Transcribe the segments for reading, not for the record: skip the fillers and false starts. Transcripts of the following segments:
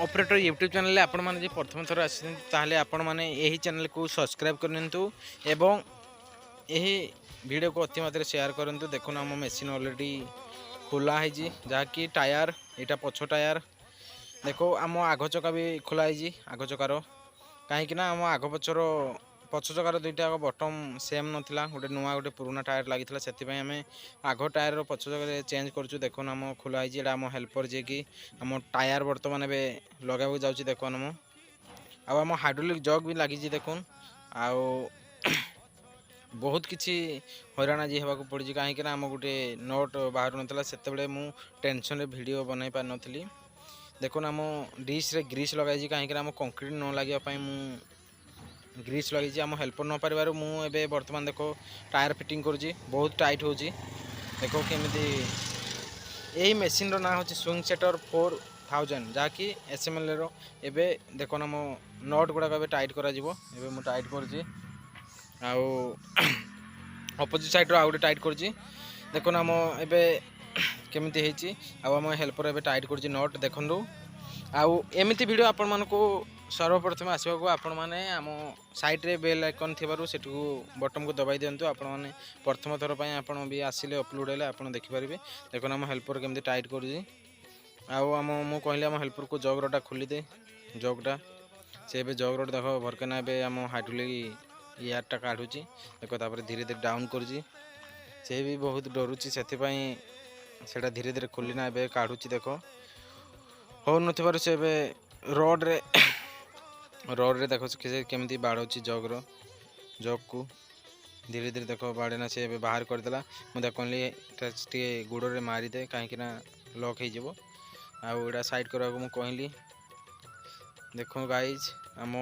Operator YouTube channel आपण मैंने प्रथम थर आसे आपण मैंने यही चैनल को सब्सक्राइब करनी एवं यही वीडियो को अति मात्रा शेयर करूँ। देखो आम मेसीन ऑलरेडी खोला है जहाँकि टायर यहाँ पछ टायर देखो आम आग चका भी खोलाई आग चकार कहीं आम आग पचर पछ चकार दुईटा बटम सेम नाला गोटे नुआ गोटे पुराना टायर लगी से आम आग टायर पछ चक्कर चेंज करूँ। देखो आम खोला है आम हेल्पर जी कि आम टायर बर्तमान एवं लगे जाऊँगी। देखो आम हाइड्रोलिक जग भी लगी देख बहुत किसी हैरान आज होगा पड़ी कहीं आम गोटे नट बाहर नाला से मु टेंशन वीडियो बनई पार नी। देखो आम डिश रे ग्रीस लगाई कहीं आम कंक्रीट न लगे ग्रीस लगी आम हेल्पर न पार मुझे बर्तमान देखो टायर फिटिंग करुँची बहुत टाइट हो देखो केमी यही मेसीन रो ना हो स्विंग सेटर 4000 जहाँकि SML रो एबे देखो ना मो नट गुड़ाक टाइट करा टाइट कर अपोजिट साइड रो आउटे टाइट कर देखो ना मो एबे केमिति आम हेल्पर एबे टाइट कर नट देखु आउ एमती वीडियो आपण मानक सर्वप्रथम आसवा आपण मैंने आम साइट्रे बेल आइकन थी बटन को दबाई दिंतु आपण मैंने प्रथम थर पर आप भी आसिले अपलोड है आप देखिपारे। देखो आम हेल्पर केमती टाइट कर आम मु कहली आम हेल्पर को जग रोटा खोली दे जगटा से जग रोड देख भरकेना आम हाइड्रोलिक यार्डटा काढ़ुची देखो तापर धीरे धीरे डाउन कर भी बहुत डरुची से धीरे धीरे खोलना ए काढ़ुची देख हो नथिबार से रड रे देखो केमती बाड़ौची जग को धीरे धीरे देखो बाड़ेना से बाहर करदेला मुझे कहली गोड़ मारिदे कहीं लक हो आउटा साइड करने को कहली। देखो गाइज आम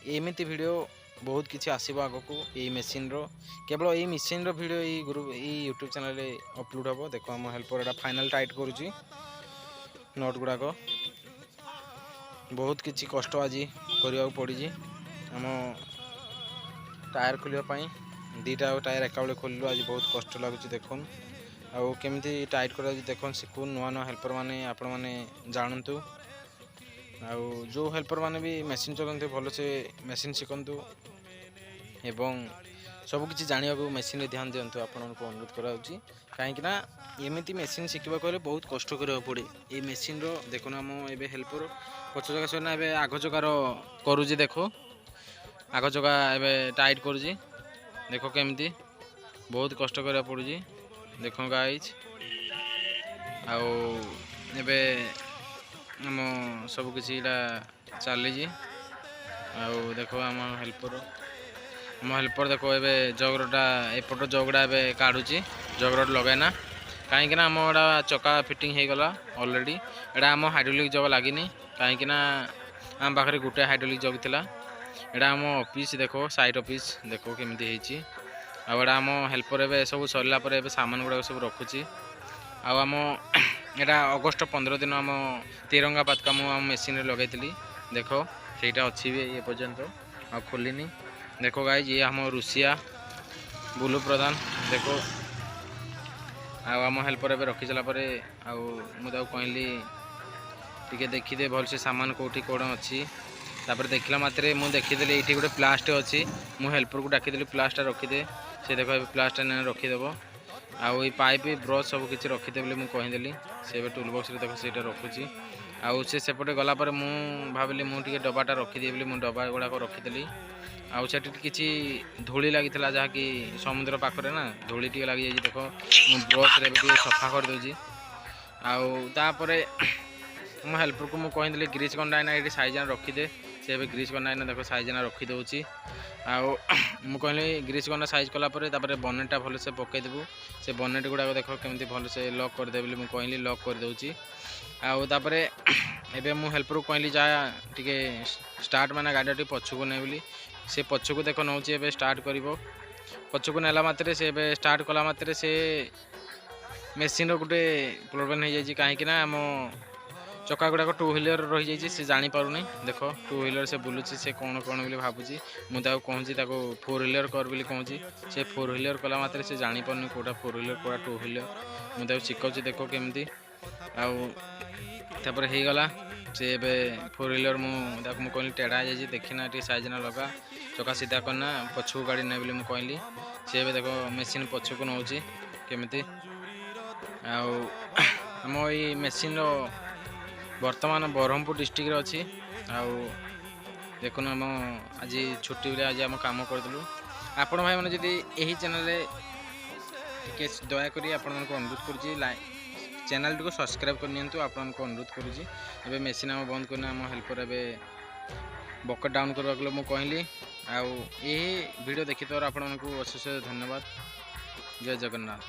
एमती वीडियो बहुत किसी आसो आग को यही मेसीन रो केवल यही मेसीन रो वीडियो यही ग्रुप यही यूट्यूब चैनल अपलोड हम। देखो आम हेल्पर एटा फाइनल टाइट करुँची नट गुड़ाक बहुत किसी कष्ट आज करने पड़ी आम टायर खोलने दीटा टायर एका बेले खोलू आज बहुत कष्ट लगुच। देखुन आउ केमती टाइट कर देख शिखु नुआ नुआ हेल्पर मैंने आपण मैंने जानतु आउ जो हेल्पर मैंने भी मेसीन चलते भल से मेसीन शिखु एवं सबकि जाना मेसीन ध्यान दिंतु आपण अनुरोध कराऊँगी कहीं एमती मेसीन शिखा कहले बहुत कष्ट करने पड़े ये मेसीन रो। देखो आम ए हेल्पर पछ चका सर ए आग चकार करुँच देखो आग चका ए टाइट करुँच देखो केमती बहुत कष्ट करा पड़ुची। देखो गाइज आउ एबे आम सब किसी चली आउ देखो आम हेल्पर देखो ए जगरटा एपट जगड़ा ए काढ़ुची जगरट लगेना कहीं आम एटा चका फिटिंग हो गला ऑलरेडी एटा आम हाइड्रोलिक जग लगिनी कहीं आम पाखे गोटे हाइड्रोलिक जग थिला एटा आम ऑफिस देखो साइट ऑफिस देखो केमती आउटा आम हेल्पर ए सब सरला सामान गुड़ाक सब रखुची आम एटा अगस्ट 15 दिन आम तिरंगा पताका आम मेसीन लगे देखो ସେଇଟା अच्छी भी ये पर्यंत आ खोलिनी। देखो गाइज ये आम रुषिया बुलू प्रधान देखो आम हेल्पर ए रखी सारापर मुझे कहली टी देखीदे भल से सामान कौटी कौन अच्छी तापर देखला मात्रे मुझे देखीदेली ये गोटे प्लास्ट अच्छी मु हेल्पर को डाकीदेली प्लास्टा रखीदे से देखो प्लास्टा ने रखीदेव आउ ये पाइप ब्रश सब किसी रखीदे बोली मुझे कहीदेली से टूल बक्स देखो से रखुची आउ से सेपटे गलापर मु भाविली मुझे डबाटा रखीदे बोली मुझे डबा गुड़ाक रखीदेली आउ से किसी धूली लगी जहाँकि समुद्र पाखरे ना धूली टी लगी देख ब्रश रे सफा कर दूसरी आउे मो हेल्पर को मुझे कहीदेली ग्रीस कंडा ये साइजना रखीदे से ग्रीस कंडा देख साइजना रखीदे आउ कहली ग्रीस कंडा साइज कलापर बनेटा भल से पकईदेबू से बनेट गुड़ाक देख केमती भल से लक करदे बोली मुझे कहली लक करदे आउे एबे मु हेल्पर को कहली जा टे स्टार्ट माने गाड़ी टी पछकू नहीं बोली से पछकू देख नौ स्टार्ट कर पछकू नेला मात्रे से स्टार्ट कला मात्रे से मेसीन गोटे प्रोब्लेम हो जाए कहीं आम चक्का गुड़ाक 2 व्हीलर रही जाइए से जापारूनी देख 2 व्हीलर से बुलूची से कौन कौन बोली भावुची मुझे कहूँ 4 व्हीलर कर बोली कहूँ से 4 व्हीलर कला मात्रे से जापारूनी कौटा 4 व्हीलर कौटा 2 व्हीलर मुझे शिखाऊँ देख केमती आउे हो गला से एबे 4 व्हीलर मुझे कहली टेढ़ा हो देखना टे साइज ना लगा चका सीधा करना पछू गाड़ी ना बोली मुझे कहली सी ए देख मेसीन पछक नौ केमी आम ये मेसीन बर्तमान ब्रह्मपुर डिस्ट्रिक्ट अच्छी आउ देखुन आम आज छुट्टी बेले आज आम कम करूँ आपण भाई मैंने जदि यही चैनल दयाकोरी आपण अनुरोध करुँची चैनल टी को सब्सक्राइब करनी आपण अनुरोध करुँची एबे मेसीन आम बंद करना आम हेल्पर एवं बकेट डाउन करवा मुझे कहली आउ यही वीडियो देखी आप अशेष धन्यवाद। जय जगन्नाथ।